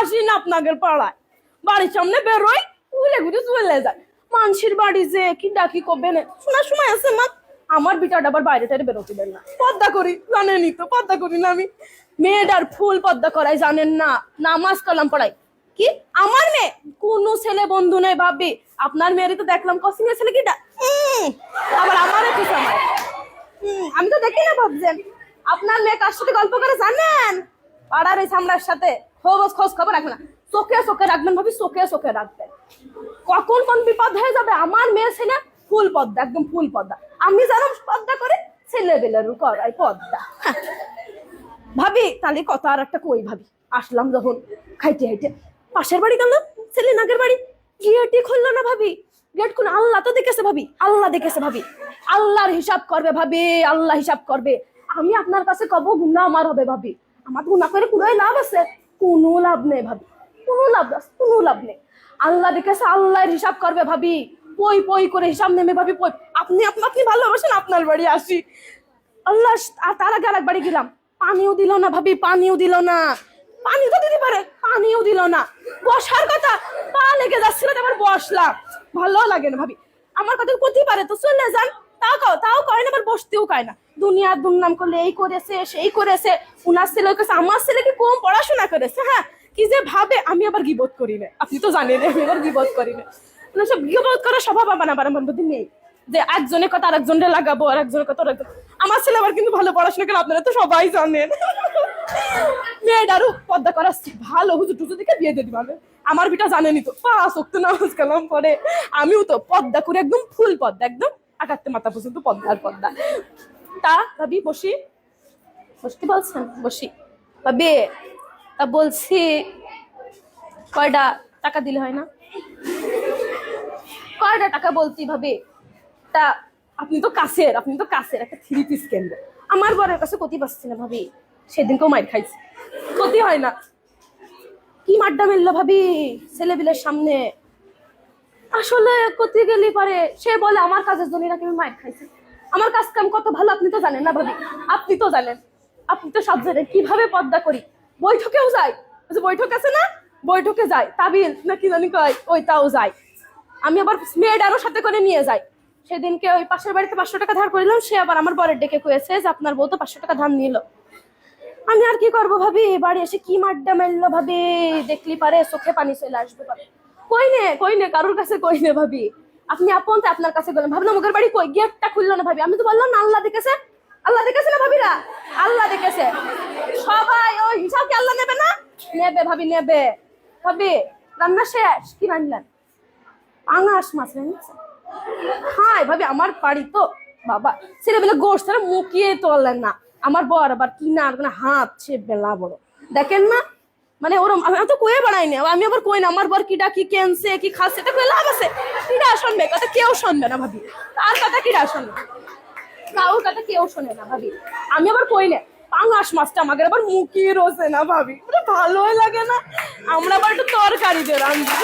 আসি না আপনাদের পাড়ায়, বাড়ির সামনে বেরোই ঘুরে ঘুরে চলে যায়। মানুষের বাড়ি যে কি ডাকি কবে না শোনার সময় আছে মা। আমার বিটাটা আবার বাইরে টাইরে বেরোতে দেন না, পর্দা করি জানেনই তো, পর্দা করি না আমি। মেয়েটার ফুল পর্দা করাই জানেন না, নামাজ কালাম পড়াই। কি আমার মেয়ে? কোন ছেলে বন্ধু নেই ভাবি, আপনার মেয়েরই তো দেখলাম কসিং এর ছেলে কিটা, আবার আমারও কি সময়। আমি তো দেখি না ভাবছেন। আপনার মেয়ে কার সাথে গল্প করে জানেন? পাড়ার এই সামলার সাথে। খোঁজ খবর রাখবেন না, চোখে চোখে রাখবেন ভাবি, চোখে চোখে রাখবেন। কখন কোন বিপদ হয়ে যাবে। আমার মেয়ে ছেলে ফুল পদ্মা, একদম ফুল পদ্মা। আমি জানো পদ্মা করে ছেলে বেলের করাই পদ্মা। ভাবি তাহলে কথা আর একটা কই ভাবি, আসলাম যখন খাইতে খাইতে পাশের বাড়ি গেল, ছেলে নাগের বাড়ি, গেটই খুললো না ভাবি। গেট খুলে আল্লাহ তো দেখেছে ভাবি, আল্লাহ দেখেছে ভাবি। আল্লাহর হিসাব করবে ভাবি, আল্লাহ হিসাব করবে। আমি আপনার কাছে কব গুনাহ আমার হবে ভাবি, আমার গুনাহ করে পুরোই লাভ আছে? কোনো লাভ নেই ভাবি, কোনো লাভ নেই। আল্লাহ দেখেছে, আল্লাহর হিসাব করবে ভাবি। পই পই করে হিসাব নেমে ভাবি, পই আপনি আপনি ভালোবাসেন আপনার বাড়ি আসি। আল্লাহ, আর তার আগে আরেক বাড়ি গেলাম, পানিও দিল না ভাবি, পানিও দিল না। পানি তো দিতে পারে, পানিও দিল না। বসার কথা, পা লেগে যাচ্ছিল, আবার বসলাম, ভালো লাগে না ভাবি। আমার কথা করতে পারে তো চলে যান, তাও কয় না, আবার বসতেও কয় না। দুনিয়ার দুর্নাম করলে এই করেছে সেই করেছে, উনার ছেলে ওই করেছে, আমার ছেলে কি কম পড়াশোনা করেছে। হ্যাঁ কি যে ভাবে, আমি আবার গিবত করি না, আপনি তো জানেন আমি আবার গিবত করি না। মানে সব গিবত করার স্বভাব আমার মধ্যে নেই, যে একজনের কথা আরেকজনের লাগাবো, আর একজনের কথা আরেকজন। আমার ছেলে আবার কিন্তু ভালো পড়াশোনা করে, আপনারা তো সবাই জানেন। মেয়েটারও পর্দা করাচ্ছি, ভালো হুজুর টুজুর দিকে বিয়ে দিয়ে দিবে। আমার বিটা জানেনি তো, 5 ওয়াক্ত নামাজ কালাম পড়ে। আমিও তো পর্দা করে একদম ফুল পর্দা, একদম আকাতে মাথা পর্যন্ত পর্দার পর্দা। তা ভাবি বসি, বসতে বলছেন বসি ভাবি। তা বলছি কয়টা টাকা দিলে হয় না? কয়টা টাকা বলছি ভাবি। তা আপনি তো কাছের একটা 3 পিস কিনবো, আমার বরের কাছে ক্ষতি পাচ্ছি না ভাবি। সেদিনকেও মাইর খাইছি, ক্ষতি হয় না। কি মাড্ডা মেললো ভাবি ছেলেবিলের সামনে। আসলে ক্ষতি গেলি পারে, সে বলে আমার কাজের জন্য নাকি আমি মাইর খাইছি। আমার কাজ কাম কত ভালো আপনি তো জানেন না ভাবি, আপনি তো জানেন, আপনি তো সব জানেন কিভাবে পর্দা করি। বৈঠকেও যাই, বৈঠক আছে না, বৈঠকে যাই, তাবিল নাকি জানি কয় ওইটাও যাই। আমি আবার মেয়েটারও সাথে করে নিয়ে যাই। সেদিনকে ওই পাশের বাড়িতে 500 টাকা ধার করিলাম, সে আবার আমার বরের ডেকে কয়েছে যে আপনার বউ তো 500 টাকা ধার নিল। আমি আর কি করবো ভাবি, বাড়ি এসে কি মাড্ডা মেললো ভাবি, দেখলি পারে চোখে পানি চলে আসবে ভাবি। কই নে কারোর কাছে কই নে ভাবি। আপনি আপন তো আপনার কাছে গেলেন, ভাবলাম ওদের বাড়ি কই, গেটটা খুললো না ভাবি। আমি তো বললাম না আল্লাহ দেখেছে, আল্লাহ দেখেছে না ভাবিরা, আল্লাহ দেখেছে। সবাই ওই হিসাব কি আল্লাহ নেবে না? নেবে ভাবি, নেবে ভাবি। রান্না শেষ, কি রান্নার? পাঙাশ মাছ রান্নাছে। হ্যাঁ ভাবি, আমার বাড়ি তো বাবা ছেলেবেলা গোষ্ঠ মুখিয়ে তোলেন না। আমার বর আবার কিনার হাত সে বেলা বড়, দেখেন না। মানে ওরম আমি তো কয়ে বাড়াই না, আমি আবার কই না আমার বর কিটা কি কেনছে কি খাচ্ছে, এটা কয়ে লাভ আছে? কিটা শুনবে কথা, কেউ শুনবে না ভাবি। তার কথা কিটা শুনবে, কারোর কথা কেউ শোনে না ভাবি। আমি আবার কই না পাঙাশ মাছটা আমাকে আবার মুখিয়ে রোজে না ভাবি, ভালোই লাগে না। আমরা আবার একটু তরকারি দিয়ে রান্না।